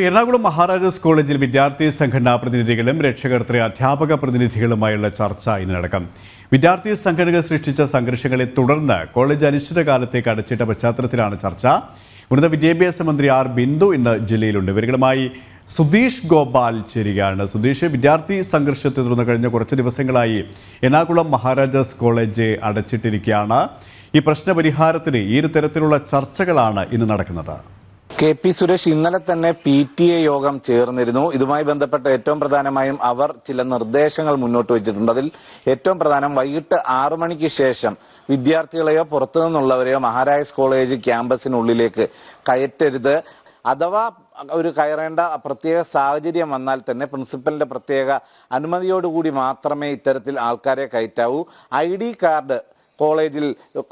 എറണാകുളം മഹാരാജാസ് കോളേജിൽ വിദ്യാർത്ഥി സംഘടനാ പ്രതിനിധികളും രക്ഷകർത്തൃ അധ്യാപക പ്രതിനിധികളുമായുള്ള ചർച്ച ഇന്ന് നടക്കും. വിദ്യാർത്ഥി സംഘടനകൾ സൃഷ്ടിച്ച സംഘർഷങ്ങളെ തുടർന്ന് കോളേജ് അനിശ്ചിതകാലത്തേക്ക് അടച്ചിട്ട പശ്ചാത്തലത്തിലാണ് ചർച്ച. ഉന്നത വിദ്യാഭ്യാസ മന്ത്രി ആർ ബിന്ദു ഇന്ന് ജില്ലയിലുണ്ട്. ഇവരുമായി സുധീഷ് ഗോപാൽ ചേരുകയാണ്. സുധീഷ്, വിദ്യാർത്ഥി സംഘർഷത്തെ തുടർന്ന് കഴിഞ്ഞ കുറച്ച് ദിവസങ്ങളായി എറണാകുളം മഹാരാജാസ് കോളേജ് അടച്ചിട്ടിരിക്കുകയാണ്. ഈ പ്രശ്നപരിഹാരത്തിന് ഈ തരത്തിലുള്ള ചർച്ചകളാണ് ഇന്ന് നടക്കുന്നത്. കെ.പി. സുരേഷ്, ഇന്നലെ തന്നെ PTA യോഗം ചേർന്നിരുന്നു. ഇതുമായി ബന്ധപ്പെട്ട ഏറ്റവും പ്രധാനമായും അവർ ചില നിർദ്ദേശങ്ങൾ മുന്നോട്ട് വെച്ചിട്ടുണ്ട്. അതിൽ ഏറ്റവും പ്രധാനം വൈകിട്ട് 6 മണിക്ക് ശേഷം വിദ്യാർത്ഥികളെയോ പുറത്തു നിന്നുള്ളവരെയോ മഹാരാജാസ് കോളേജ് ക്യാമ്പസിനുള്ളിലേക്ക് കയറ്റരുത്. അഥവാ ഒരു കയറേണ്ട പ്രത്യേക സാഹചര്യം വന്നാൽ തന്നെ പ്രിൻസിപ്പലിന്റെ പ്രത്യേക അനുമതിയോടുകൂടി മാത്രമേ ഇത്തരത്തിൽ ആൾക്കാരെ കയറ്റാവൂ. ID കാർഡ് കോളേജിൽ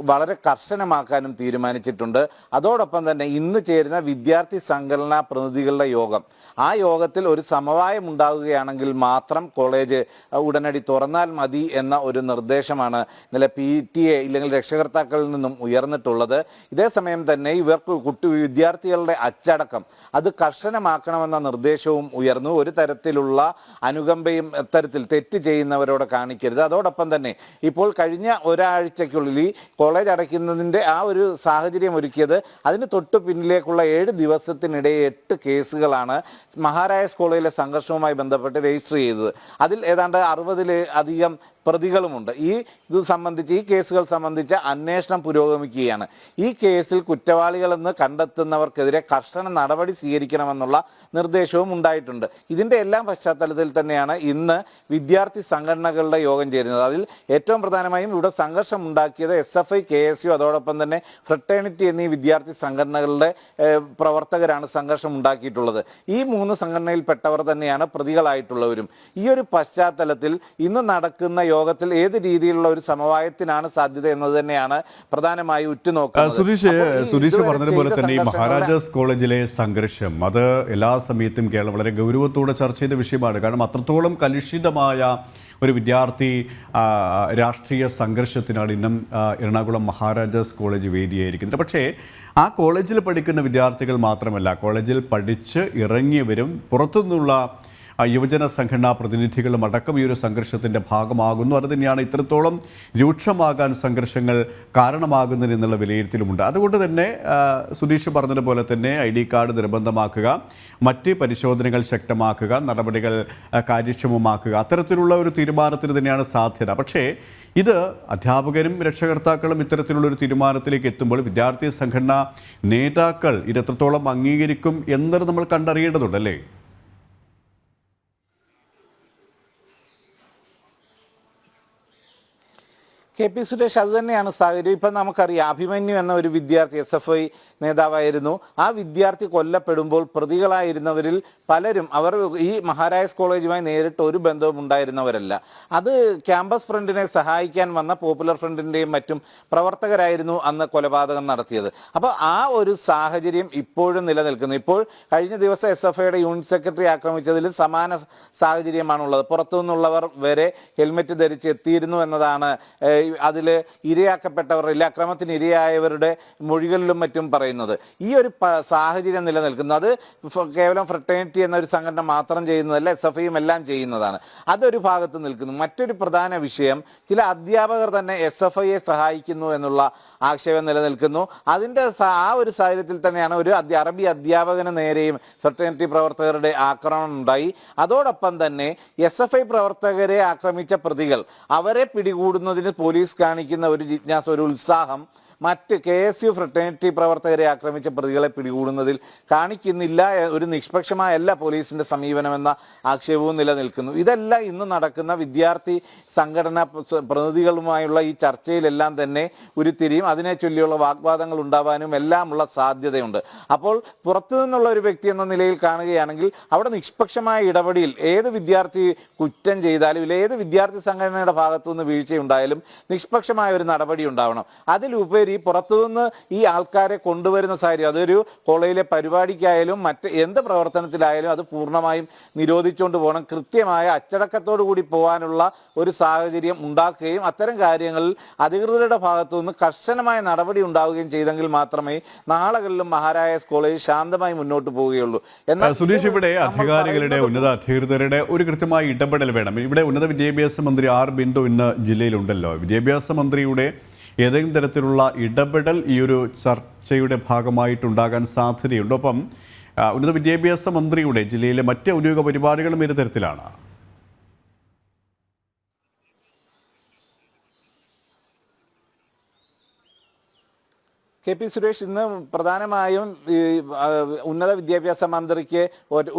വളരെ കർശനമാക്കാനും തീരുമാനിച്ചിട്ടുണ്ട്. അതോടൊപ്പം തന്നെ ഇന്ന് ചേരുന്ന വിദ്യാർത്ഥി സംഘടനാ പ്രതിനിധികളുടെ യോഗം, ആ യോഗത്തിൽ ഒരു സമവായം ഉണ്ടാവുകയാണെങ്കിൽ മാത്രം കോളേജ് ഉടനടി തുറന്നാൽ മതി എന്ന ഒരു നിർദ്ദേശമാണ് ഇന്നലെ PTA ഇല്ലെങ്കിൽ രക്ഷകർത്താക്കളിൽ നിന്നും ഉയർന്നിട്ടുള്ളത്. ഇതേസമയം തന്നെ ഇവർക്ക് വിദ്യാർത്ഥികളുടെ അച്ചടക്കം അത് കർശനമാക്കണമെന്ന നിർദ്ദേശവും ഉയർന്നു. ഒരു തരത്തിലുള്ള അനുകമ്പയും ഇത്തരത്തിൽ തെറ്റ് ചെയ്യുന്നവരോട് കാണിക്കരുത്. അതോടൊപ്പം തന്നെ ഇപ്പോൾ കഴിഞ്ഞ ഒരാഴ്ച കോളേജ് അടയ്ക്കുന്നതിന്റെ ആ ഒരു സാഹചര്യം ഒരുക്കിയത് അതിന് തൊട്ടു പിന്നിലേക്കുള്ള 7 ദിവസത്തിനിടെ 8 കേസുകളാണ് മഹാരാജാസ് കോളേജിലെ സംഘർഷവുമായി ബന്ധപ്പെട്ട് രജിസ്റ്റർ ചെയ്തത്. അതിൽ ഏതാണ്ട് 60-ലധികം പ്രതികളുമുണ്ട്. ഈ കേസുകൾ സംബന്ധിച്ച അന്വേഷണം പുരോഗമിക്കുകയാണ്. ഈ കേസിൽ കുറ്റവാളികളെന്ന് കണ്ടെത്തുന്നവർക്കെതിരെ കർശന നടപടി സ്വീകരിക്കണമെന്നുള്ള നിർദ്ദേശവും ഉണ്ടായിട്ടുണ്ട്. ഇതിന്റെ എല്ലാം പശ്ചാത്തലത്തിൽ തന്നെയാണ് ഇന്ന് വിദ്യാർത്ഥി സംഘടനകളുടെ യോഗം ചേരുന്നത്. അതിൽ ഏറ്റവും പ്രധാനമായും ഇവിടെ സംഘർഷം ഉണ്ടാക്കിയത് SFI, KSU, അതോടൊപ്പം തന്നെ ഫ്രട്ടേണിറ്റി എന്നീ വിദ്യാർത്ഥി സംഘടനകളുടെ പ്രവർത്തകരാണ് സംഘർഷം ഉണ്ടാക്കിയിട്ടുള്ളത്. ഈ 3 സംഘടനയിൽപ്പെട്ടവർ തന്നെയാണ് പ്രതികളായിട്ടുള്ളവരും. ഈ ഒരു പശ്ചാത്തലത്തിൽ ഇന്ന് നടക്കുന്ന യോഗത്തിൽ ഏത് രീതിയിലുള്ള ഒരു സമവായത്തിനാണ് സാധ്യത എന്നത് തന്നെയാണ് പ്രധാനമായി ഉറ്റുനോക്കുന്നത്. സുധീഷ് പറഞ്ഞതുപോലെ തന്നെ ഈ മഹാരാജാസ് കോളേജിലെ സംഘർഷം അത് എല്ലാ സമയത്തും കേരളം വളരെ ഗൗരവത്തോടെ ചർച്ച ചെയ്ത വിഷയമാണ്. കാരണം അത്രത്തോളം കലുഷിതമായ ഒരു വിദ്യാർത്ഥി രാഷ്ട്രീയ സംഘർഷത്തിനാണ് ഇന്നും എറണാകുളം മഹാരാജാസ് കോളേജ് വേദിയായിരിക്കുന്നത്. പക്ഷേ ആ കോളേജിൽ പഠിക്കുന്ന വിദ്യാർത്ഥികൾ മാത്രമല്ല, കോളേജിൽ പഠിച്ച് ഇറങ്ങിയവരും പുറത്തുനിന്നുള്ള യുവജന സംഘടനാ പ്രതിനിധികളും അടക്കം ഈ ഒരു സംഘർഷത്തിൻ്റെ ഭാഗമാകുന്നു. അത് തന്നെയാണ് ഇത്രത്തോളം രൂക്ഷമാകാൻ സംഘർഷങ്ങൾ കാരണമാകുന്നത് എന്നുള്ള വിലയിരുത്തലുമുണ്ട്. അതുകൊണ്ട് തന്നെ സുധീഷ് പറഞ്ഞതുപോലെ തന്നെ ID കാർഡ് നിർബന്ധമാക്കുക, മറ്റ് പരിശോധനകൾ ശക്തമാക്കുക, നടപടികൾ കാര്യക്ഷമമാക്കുക, അത്തരത്തിലുള്ള ഒരു തീരുമാനത്തിന് തന്നെയാണ് സാധ്യത. പക്ഷേ ഇത് അധ്യാപകരും രക്ഷകർത്താക്കളും ഇത്തരത്തിലുള്ളൊരു തീരുമാനത്തിലേക്ക് എത്തുമ്പോൾ വിദ്യാർത്ഥി സംഘടനാ നേതാക്കൾ ഇത് എത്രത്തോളം അംഗീകരിക്കും എന്നത് നമ്മൾ കണ്ടറിയേണ്ടതുണ്ടല്ലേ? കെ.പി. സുരേഷ്, അത് തന്നെയാണ് സാഹചര്യം. ഇപ്പം നമുക്കറിയാം, അഭിമന്യു എന്ന ഒരു വിദ്യാർത്ഥി SFI നേതാവായിരുന്നു. ആ വിദ്യാർത്ഥി കൊല്ലപ്പെടുമ്പോൾ പ്രതികളായിരുന്നവരിൽ പലരും അവർ ഈ മഹാരാജാസ് കോളേജുമായി നേരിട്ട് ഒരു ബന്ധവും ഉണ്ടായിരുന്നവരല്ല. അത് ക്യാമ്പസ് ഫ്രണ്ടിനെ സഹായിക്കാൻ വന്ന പോപ്പുലർ ഫ്രണ്ടിൻ്റെയും മറ്റും പ്രവർത്തകരായിരുന്നു അന്ന് കൊലപാതകം നടത്തിയത്. അപ്പോൾ ആ ഒരു സാഹചര്യം ഇപ്പോഴും നിലനിൽക്കുന്നു. ഇപ്പോൾ കഴിഞ്ഞ ദിവസം SFIയുടെ യൂണിറ്റ് സെക്രട്ടറി ആക്രമിച്ചതിൽ സമാന സാഹചര്യമാണുള്ളത്. പുറത്തുനിന്നുള്ളവർ വരെ ഹെൽമെറ്റ് ധരിച്ച് എത്തിയിരുന്നു എന്നതാണ് അതിൽ ഇരയാക്കപ്പെട്ടവർ, അക്രമത്തിന് ഇരയായവരുടെ മൊഴികളിലും മറ്റും പറയുന്നത്. ഈ ഒരു സാഹചര്യം നിലനിൽക്കുന്നു. അത് കേവലം ഫ്രട്ടേണിറ്റി എന്നൊരു സംഘടന മാത്രം ചെയ്യുന്നതല്ല, SFIയും എല്ലാം ചെയ്യുന്നതാണ്. അതൊരു ഭാഗത്ത് നിൽക്കുന്നു. മറ്റൊരു പ്രധാന വിഷയം, ചില അധ്യാപകർ തന്നെ SFIയെ സഹായിക്കുന്നു എന്നുള്ള ആക്ഷേപം നിലനിൽക്കുന്നു. അതിൻ്റെ ആ ഒരു സാഹചര്യത്തിൽ തന്നെയാണ് ഒരു അറബി അധ്യാപകന് നേരെയും ഫ്രട്ടേണിറ്റി പ്രവർത്തകരുടെ ആക്രമണം ഉണ്ടായി. അതോടൊപ്പം തന്നെ SFI പ്രവർത്തകരെ ആക്രമിച്ച പ്രതികൾ, അവരെ പിടികൂടുന്നതിന് പോലീസ് കാണിക്കുന്ന ഒരു ജിജ്ഞാസ, ഒരു ഉത്സാഹം മറ്റ് KSU ഫ്രട്ടേണിറ്റി പ്രവർത്തകരെ ആക്രമിച്ച പ്രതികളെ പിടികൂടുന്നതിൽ കാണിക്കുന്നില്ല. ഒരു നിഷ്പക്ഷമായല്ല പോലീസിന്റെ സമീപനമെന്ന ആക്ഷേപവും നിലനിൽക്കുന്നു. ഇതെല്ലാം ഇന്ന് നടക്കുന്ന വിദ്യാർത്ഥി സംഘടനാ പ്രതിനിധികളുമായുള്ള ഈ ചർച്ചയിലെല്ലാം തന്നെ ഉരുത്തിരിയും. അതിനെ ചൊല്ലിയുള്ള വാഗ്വാദങ്ങൾ ഉണ്ടാവാനും എല്ലാമുള്ള സാധ്യതയുണ്ട്. അപ്പോൾ പുറത്തു നിന്നുള്ള ഒരു വ്യക്തി എന്ന നിലയിൽ കാണുകയാണെങ്കിൽ അവിടെ നിഷ്പക്ഷമായ ഇടപെടൽ, ഏത് വിദ്യാർത്ഥി കുറ്റം ചെയ്താലും ഏത് വിദ്യാർത്ഥി സംഘടനയുടെ ഭാഗത്തു നിന്ന് വീഴ്ചയുണ്ടായാലും നിഷ്പക്ഷമായ ഒരു നടപടി ഉണ്ടാവണം. അതിലുപരി അതിലുപരി പുറത്തുനിന്ന് ഈ ആൾക്കാരെ കൊണ്ടുവരുന്ന സാഹചര്യം, അതൊരു കോളേജിലെ പരിപാടിക്കായാലും മറ്റ് എന്ത് പ്രവർത്തനത്തിലായാലും അത് പൂർണ്ണമായും നിരോധിച്ചുകൊണ്ട് പോകണം. കൃത്യമായ അച്ചടക്കത്തോടു കൂടി പോകാനുള്ള ഒരു സാഹചര്യം ഉണ്ടാക്കുകയും അത്തരം കാര്യങ്ങളിൽ അധികൃതരുടെ ഭാഗത്തു നിന്ന് കർശനമായ നടപടി ഉണ്ടാവുകയും ചെയ്തെങ്കിൽ മാത്രമേ നാളുകളിലും മഹാരാജാസ് കോളേജ് ശാന്തമായി മുന്നോട്ട് പോവുകയുള്ളൂ. എന്നാൽ സുധീഷ്, ഇവിടെ അധികാരികളുടെ ഉന്നത അധികൃതരുടെ ഒരു കൃത്യമായ ഇടപെടൽ വേണം. ഇവിടെ ഉന്നത വിദ്യാഭ്യാസ മന്ത്രി ആർ ബിന്ദു ഇന്ന് ജില്ലയിലുണ്ടല്ലോ. വിദ്യാഭ്യാസ മന്ത്രിയുടെ ഏതെങ്കിലും തരത്തിലുള്ള ഇടപെടൽ ഈ ഒരു ചർച്ചയുടെ ഭാഗമായിട്ടുണ്ടാകാൻ സാധ്യതയുണ്ട്. ഒപ്പം ഉന്നത വിദ്യാഭ്യാസ മന്ത്രിയുടെ ജില്ലയിലെ മറ്റ് ഔദ്യോഗിക പരിപാടികളും ഏത് തരത്തിലാണ്? കെ പി സുരേഷ്, ഇന്ന് പ്രധാനമായും ഉന്നത വിദ്യാഭ്യാസ മന്ത്രിക്ക്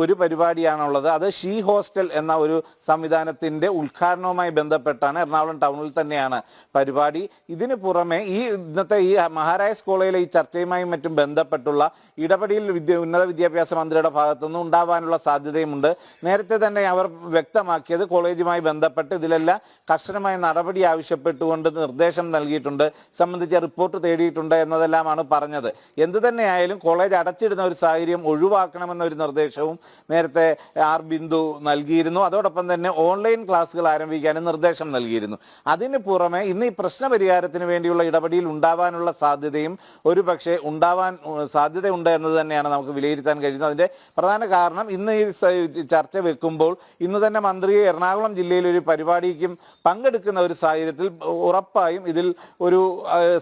ഒരു പരിപാടിയാണുള്ളത്. അത് ഷീ ഹോസ്റ്റൽ എന്ന ഒരു സംവിധാനത്തിന്റെ ഉദ്ഘാടനവുമായി ബന്ധപ്പെട്ടാണ്. എറണാകുളം ടൗണിൽ തന്നെയാണ് പരിപാടി. ഇതിന് പുറമെ ഇന്നത്തെ ഈ മഹാരാജാസ് കോളേജിലെ ഈ ചർച്ചയുമായും മറ്റും ബന്ധപ്പെട്ടുള്ള ഇടപെടൽ ഉന്നത വിദ്യാഭ്യാസ മന്ത്രിയുടെ ഭാഗത്തുനിന്ന് ഉണ്ടാവാനുള്ള സാധ്യതയുമുണ്ട്. നേരത്തെ തന്നെ അവർ വ്യക്തമാക്കിയത് കോളേജുമായി ബന്ധപ്പെട്ട് ഇതിലെല്ലാം കർശനമായ നടപടി ആവശ്യപ്പെട്ടുകൊണ്ട് നിർദ്ദേശം നൽകിയിട്ടുണ്ട്, സംബന്ധിച്ച റിപ്പോർട്ട് തേടിയിട്ടുണ്ട് എന്നതെല്ലാം ാണ് പറഞ്ഞത്. എന്തു തന്നെയായാലും കോളേജ് അടച്ചിടുന്ന ഒരു സാഹചര്യം ഒഴിവാക്കണമെന്ന ഒരു നിർദ്ദേശവും നേരത്തെ ആർ ബിന്ദു നൽകിയിരുന്നു. അതോടൊപ്പം തന്നെ ഓൺലൈൻ ക്ലാസ്സുകൾ ആരംഭിക്കാനും നിർദ്ദേശം നൽകിയിരുന്നു. അതിന് പുറമെ ഇന്ന് ഈ പ്രശ്ന പരിഹാരത്തിന് വേണ്ടിയുള്ള ഇടപെടൽ ഉണ്ടാവാനുള്ള സാധ്യതയും ഒരു പക്ഷേ ഉണ്ടാവാൻ സാധ്യതയുണ്ട് എന്നത് തന്നെയാണ് നമുക്ക് വിലയിരുത്താൻ കഴിയുന്നത്. അതിന്റെ പ്രധാന കാരണം ഇന്ന് ഈ ചർച്ച വെക്കുമ്പോൾ ഇന്ന് തന്നെ മന്ത്രി എറണാകുളം ജില്ലയിൽ ഒരു പരിപാടിക്കും പങ്കെടുക്കുന്ന ഒരു സാഹചര്യത്തിൽ ഉറപ്പായും ഇതിൽ ഒരു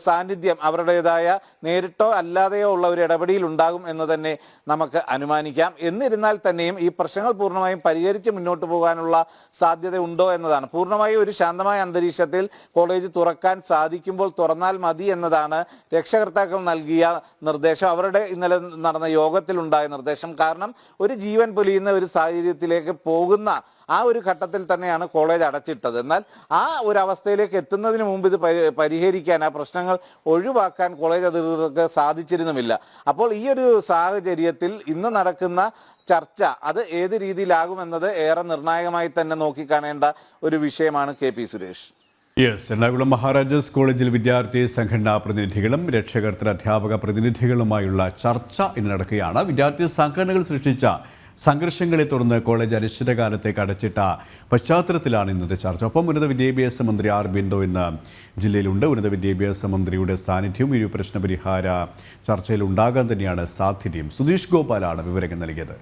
സാന്നിധ്യം അവരുടേതായ നേരിട്ടോ അല്ലാതെയോ ഉള്ള ഒരു ഇടപെടൽ ഉണ്ടാകും എന്ന് തന്നെ നമുക്ക് അനുമാനിക്കാം. എന്നിരുന്നാൽ തന്നെയും ഈ പ്രശ്നങ്ങൾ പൂർണ്ണമായും പരിഹരിച്ച് മുന്നോട്ട് പോകാനുള്ള സാധ്യത ഉണ്ടോ എന്നതാണ്. പൂർണ്ണമായും ഒരു ശാന്തമായ അന്തരീക്ഷത്തിൽ കോളേജ് തുറക്കാൻ സാധിക്കുമ്പോൾ തുറന്നാൽ മതി എന്നതാണ് രക്ഷകർത്താക്കൾ നൽകിയ നിർദ്ദേശം, അവരുടെ ഇന്നലെ നടന്ന യോഗത്തിലുണ്ടായ നിർദ്ദേശം. കാരണം ഒരു ജീവൻ പൊലിയുന്ന ഒരു സാഹചര്യത്തിലേക്ക് പോകുന്ന ആ ഒരു ഘട്ടത്തിൽ തന്നെയാണ് കോളേജ് അടച്ചിട്ടത്. എന്നാൽ ആ ഒരു അവസ്ഥയിലേക്ക് എത്തുന്നതിന് മുമ്പ് ഇത് പരിഹരിക്കാൻ, ആ പ്രശ്നങ്ങൾ ഒഴിവാക്കാൻ കോളേജ് അധികൃതർക്ക് സാധിച്ചിരുന്നുമില്ല. അപ്പോൾ ഈ ഒരു സാഹചര്യത്തിൽ ഇന്ന് നടക്കുന്ന ചർച്ച അത് ഏത് രീതിയിലാകുമെന്നത് ഏറെ നിർണായകമായി തന്നെ നോക്കിക്കാണേണ്ട ഒരു വിഷയമാണ് K P Suresh. Yes, Ernakulam Maharajas കോളേജിൽ വിദ്യാർത്ഥി സംഘടനാ പ്രതിനിധികളും രക്ഷകർത്തൃ അധ്യാപക പ്രതിനിധികളുമായുള്ള ചർച്ച ഇന്ന് നടക്കുകയാണ്. വിദ്യാർത്ഥി സംഘടനകൾ സൃഷ്ടിച്ച സംഘർഷങ്ങളെ തുടർന്ന് കോളേജ് അനിശ്ചിതകാലത്തേക്ക് അടച്ചിട്ട പശ്ചാത്തലത്തിലാണ് ഇന്നത്തെ ചർച്ച. ഒപ്പം ഉന്നത വിദ്യാഭ്യാസ മന്ത്രി ആർ ബിന്ദു ഇന്ന് ജില്ലയിലുണ്ട്. ഉന്നത വിദ്യാഭ്യാസ മന്ത്രിയുടെ സാന്നിധ്യവും ഈ പ്രശ്നപരിഹാര ചർച്ചയിൽ ഉണ്ടാകാൻ തന്നെയാണ് സാധ്യതയും. സുധീഷ് ഗോപാലാണ് വിവരങ്ങൾ നൽകിയത്.